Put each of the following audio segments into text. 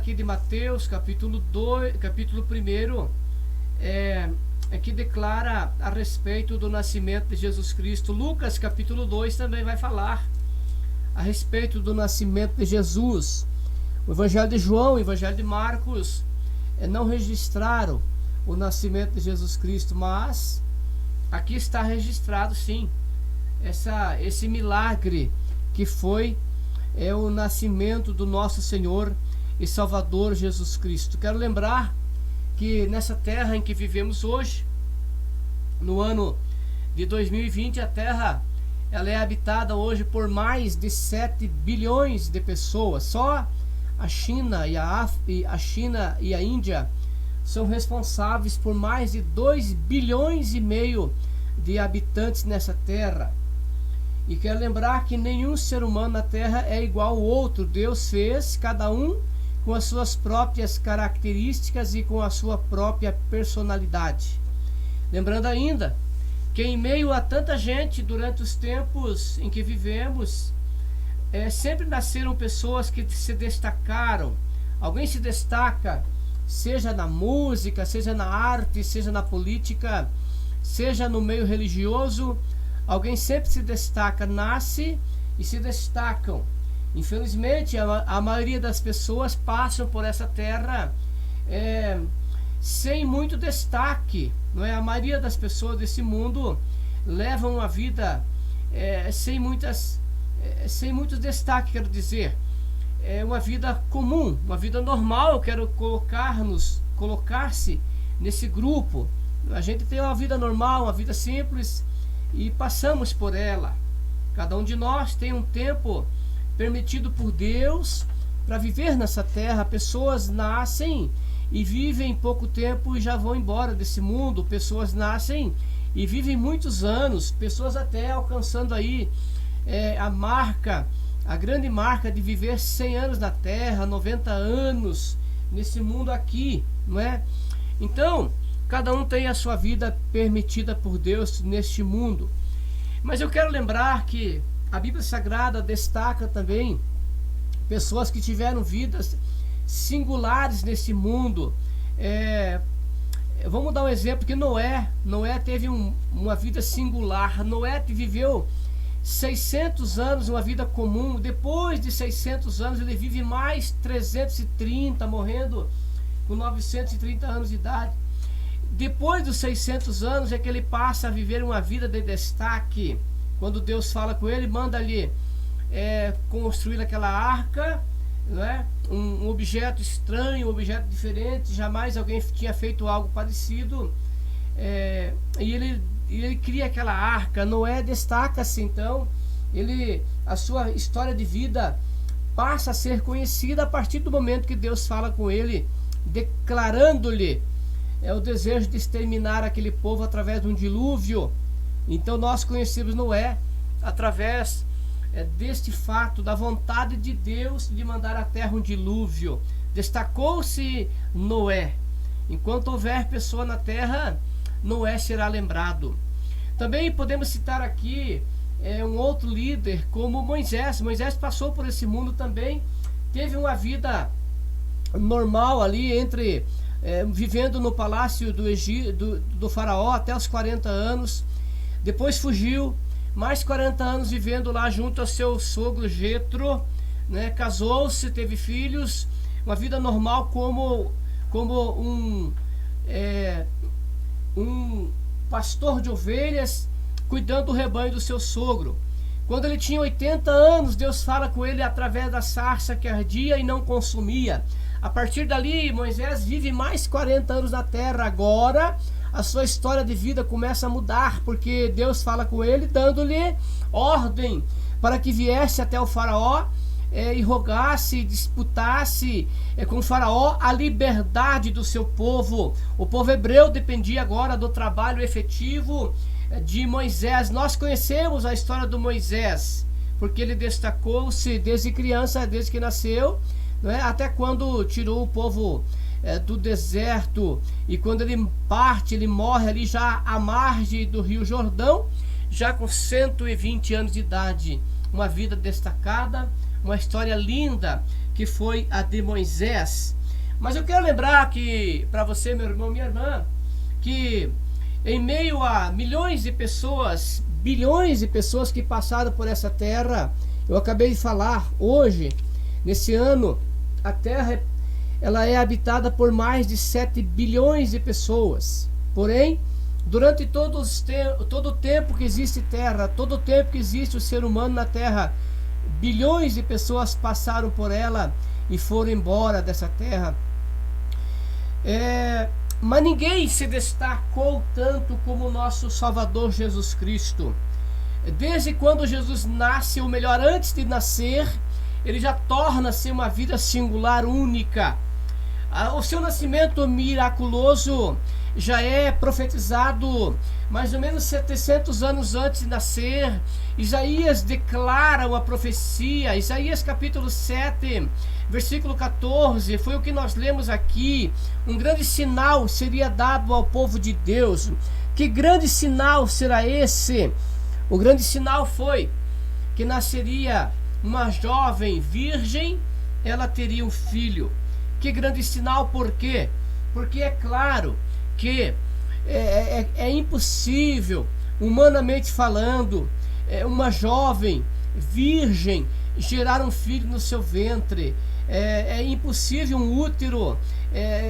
aqui de Mateus, capítulo 1, que declara a respeito do nascimento de Jesus Cristo. Lucas, capítulo 2, também vai falar a respeito do nascimento de Jesus. O Evangelho de João, o Evangelho de Marcos não registraram o nascimento de Jesus Cristo, mas aqui está registrado sim esse milagre que foi o nascimento do nosso Senhor e Salvador Jesus Cristo. Quero lembrar que nessa terra em que vivemos hoje, no ano de 2020, a terra ela é habitada hoje por mais de 7 bilhões de pessoas. Só a China e a Índia são responsáveis por mais de 2 bilhões e meio de habitantes nessa terra. E quero lembrar que nenhum ser humano na terra é igual ao outro. Deus fez cada um com as suas próprias características e com a sua própria personalidade. Lembrando ainda que em meio a tanta gente, durante os tempos em que vivemos, sempre nasceram pessoas que se destacaram. Alguém se destaca, seja na música, seja na arte, seja na política, seja no meio religioso. Alguém sempre se destaca, nasce e se destacam. Infelizmente, a maioria das pessoas passam por essa terra sem muito destaque, não é? A maioria das pessoas desse mundo levam uma vida sem muito destaque, quero dizer. É uma vida comum, uma vida normal. Eu quero colocar-se nesse grupo. A gente tem uma vida normal, uma vida simples, e passamos por ela. Cada um de nós tem um tempo permitido por Deus para viver nessa terra. Pessoas nascem e vivem pouco tempo e já vão embora desse mundo. Pessoas nascem e vivem muitos anos, pessoas até alcançando aí a grande marca de viver 100 anos na terra, 90 anos nesse mundo aqui, não é? Então, cada um tem a sua vida permitida por Deus neste mundo. Mas eu quero lembrar que a Bíblia Sagrada destaca também pessoas que tiveram vidas singulares nesse mundo. Vamos dar um exemplo que Noé teve uma vida singular. Noé viveu 600 anos, uma vida comum. Depois de 600 anos ele vive mais 330, morrendo com 930 anos de idade. Depois dos 600 anos é que ele passa a viver uma vida de destaque. Quando Deus fala com ele, manda ali construir aquela arca, não é? Um objeto estranho, um objeto diferente. Jamais alguém tinha feito algo parecido. E ele cria aquela arca. Noé destaca-se, então. A sua história de vida passa a ser conhecida a partir do momento que Deus fala com ele, declarando-lhe o desejo de exterminar aquele povo através de um dilúvio. Então nós conhecemos Noé através deste fato, da vontade de Deus de mandar à terra um dilúvio. Destacou-se Noé. Enquanto houver pessoa na terra, Noé será lembrado. Também podemos citar aqui um outro líder como Moisés. Moisés passou por esse mundo também, teve uma vida normal ali, vivendo no palácio do faraó até os 40 anos. Depois fugiu, mais 40 anos vivendo lá junto ao seu sogro Jetro, né? Casou-se, teve filhos, uma vida normal como um pastor de ovelhas, cuidando do rebanho do seu sogro. Quando ele tinha 80 anos, Deus fala com ele através da sarça que ardia e não consumia. A partir dali, Moisés vive mais 40 anos na terra. Agora, a sua história de vida começa a mudar, porque Deus fala com ele, dando-lhe ordem para que viesse até o faraó e rogasse, disputasse com o faraó a liberdade do seu povo. O povo hebreu dependia agora do trabalho efetivo de Moisés. Nós conhecemos a história do Moisés, porque ele destacou-se desde criança, desde que nasceu, não é? Até quando tirou o povo do deserto, e quando ele parte, ele morre ali já à margem do Rio Jordão, já com 120 anos de idade. Uma vida destacada, uma história linda que foi a de Moisés. Mas eu quero lembrar que, para você, meu irmão, minha irmã, que em meio a milhões de pessoas, bilhões de pessoas que passaram por essa terra, eu acabei de falar, hoje, nesse ano, a terra ela é habitada por mais de 7 bilhões de pessoas. Porém, durante todo o tempo que existe terra, todo o tempo que existe o ser humano na terra, bilhões de pessoas passaram por ela e foram embora dessa terra. Mas ninguém se destacou tanto como o nosso Salvador Jesus Cristo. Desde quando Jesus nasce, ou melhor, antes de nascer, ele já torna-se uma vida singular, única. O seu nascimento miraculoso já é profetizado mais ou menos 700 anos antes de nascer. Isaías declara uma profecia, Isaías capítulo 7, versículo 14, foi o que nós lemos aqui. Um grande sinal seria dado ao povo de Deus. Que grande sinal será esse? O grande sinal foi que nasceria uma jovem virgem, ela teria um filho. Que grande sinal, por quê? Porque é claro que é impossível, humanamente falando, uma jovem virgem gerar um filho no seu ventre. É impossível um útero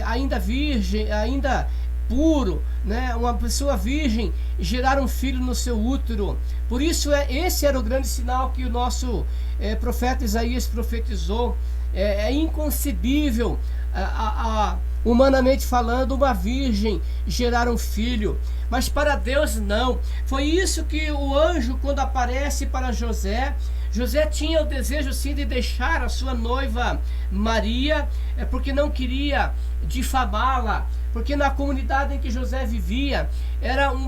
ainda virgem, ainda puro, né? Uma pessoa virgem gerar um filho no seu útero. Por isso esse era o grande sinal que o nosso profeta Isaías profetizou. É inconcebível, humanamente falando, uma virgem gerar um filho. Mas para Deus não. Foi isso que o anjo, quando aparece para José tinha o desejo sim de deixar a sua noiva Maria, porque não queria difamá-la, porque na comunidade em que José vivia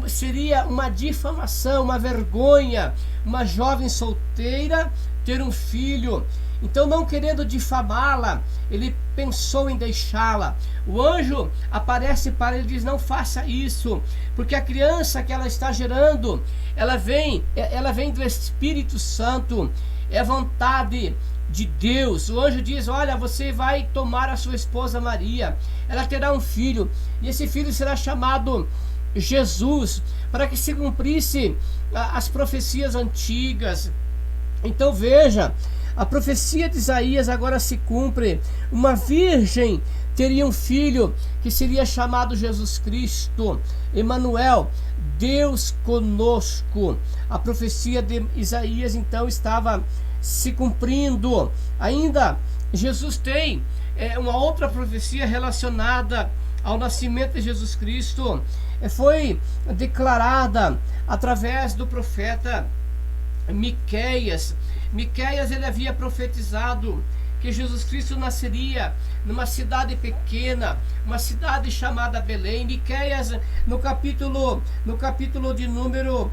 seria uma difamação, uma vergonha, uma jovem solteira ter um filho. Então, não querendo difamá-la, ele pensou em deixá-la. O anjo aparece para ele e diz: não faça isso, porque a criança que ela está gerando, ela vem do Espírito Santo, é vontade de Deus. O anjo diz: olha, você vai tomar a sua esposa Maria, ela terá um filho, e esse filho será chamado Jesus, para que se cumprisse as profecias antigas. Então veja, a profecia de Isaías agora se cumpre. Uma virgem teria um filho que seria chamado Jesus Cristo, Emanuel, Deus conosco. A profecia de Isaías então estava se cumprindo. Ainda Jesus tem uma outra profecia relacionada ao nascimento de Jesus Cristo. Foi declarada através do profeta Miqueias. Miqueias, ele havia profetizado que Jesus Cristo nasceria numa cidade pequena, uma cidade chamada Belém. Miqueias, no capítulo de número